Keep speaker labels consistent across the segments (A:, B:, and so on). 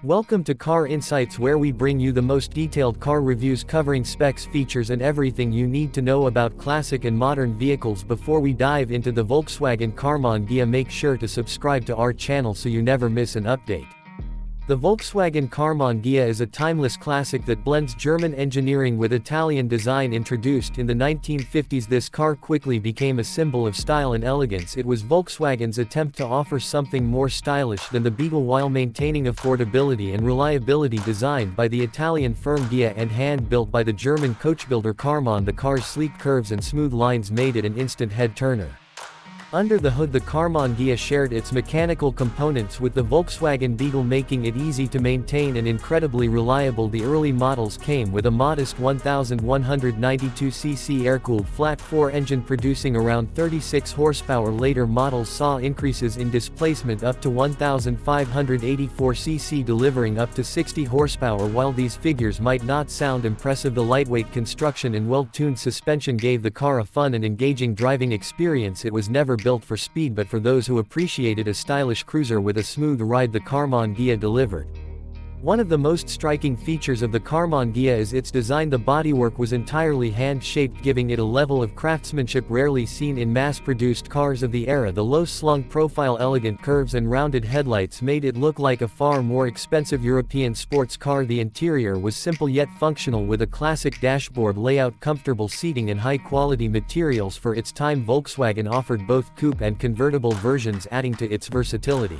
A: Welcome to Car Insights, where we bring you the most detailed car reviews covering specs, features and everything you need to know about classic and modern vehicles. Before we dive into the Volkswagen Karmann Ghia, make sure to subscribe to our channel so you never miss an update. The Volkswagen Karmann Ghia is a timeless classic that blends German engineering with Italian design. Introduced in the 1950s, this car quickly became a symbol of style and elegance. It was Volkswagen's attempt to offer something more stylish than the Beetle while maintaining affordability and reliability. Designed by the Italian firm Ghia and hand-built by the German coachbuilder Karmann, the car's sleek curves and smooth lines made it an instant head-turner. Under the hood, the Karmann Ghia shared its mechanical components with the Volkswagen Beetle, making it easy to maintain and incredibly reliable. The early models came with a modest 1,192cc air-cooled flat-4 engine producing around 36 horsepower. Later models saw increases in displacement up to 1,584cc, delivering up to 60 horsepower. While these figures might not sound impressive, the lightweight construction and well-tuned suspension gave the car a fun and engaging driving experience. It was never built for speed, but for those who appreciated a stylish cruiser with a smooth ride, the Karmann Ghia delivered. One of the most striking features of the Karmann Ghia is its design. The bodywork was entirely hand-shaped, giving it a level of craftsmanship rarely seen in mass-produced cars of the era. The low-slung profile, elegant curves and rounded headlights made it look like a far more expensive European sports car. The interior was simple yet functional, with a classic dashboard layout, comfortable seating and high-quality materials. For its time, Volkswagen offered both coupe and convertible versions, adding to its versatility.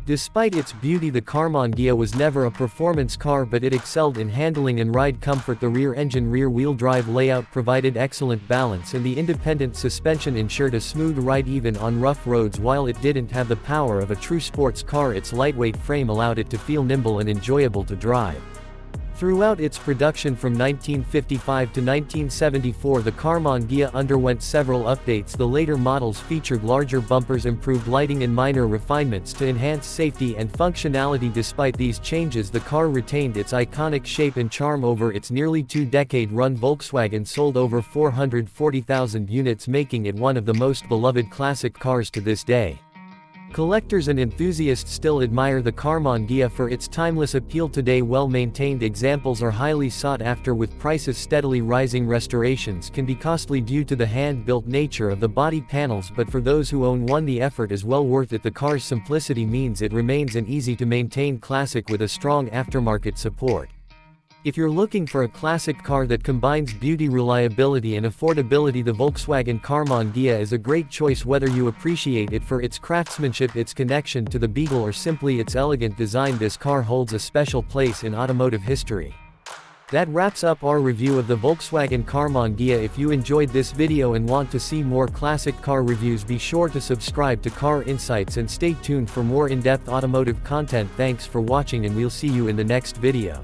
A: Despite its beauty, the Karmann Ghia was never a performance car, but it excelled in handling and ride comfort. The rear-engine rear-wheel drive layout provided excellent balance, and the independent suspension ensured a smooth ride even on rough roads. While it didn't have the power of a true sports car, its lightweight frame allowed it to feel nimble and enjoyable to drive. Throughout its production from 1955 to 1974, the Karmann Ghia underwent several updates. The later models featured larger bumpers, improved lighting and minor refinements to enhance safety and functionality. Despite these changes, the car retained its iconic shape and charm. Over its nearly two-decade run, Volkswagen sold over 440,000 units, making it one of the most beloved classic cars to this day. Collectors and enthusiasts still admire the Karmann Ghia for its timeless appeal today. Well-maintained examples are highly sought after, with prices steadily rising. Restorations can be costly due to the hand-built nature of the body panels, but for those who own one, the effort is well worth it. The car's simplicity means it remains an easy-to-maintain classic with a strong aftermarket support. If you're looking for a classic car that combines beauty, reliability and affordability, the Volkswagen Karmann Ghia is a great choice. Whether you appreciate it for its craftsmanship, its connection to the Beetle, or simply its elegant design, this car holds a special place in automotive history. That wraps up our review of the Volkswagen Karmann Ghia. If you enjoyed this video and want to see more classic car reviews, be sure to subscribe to Car Insights and stay tuned for more in-depth automotive content. Thanks for watching, and we'll see you in the next video.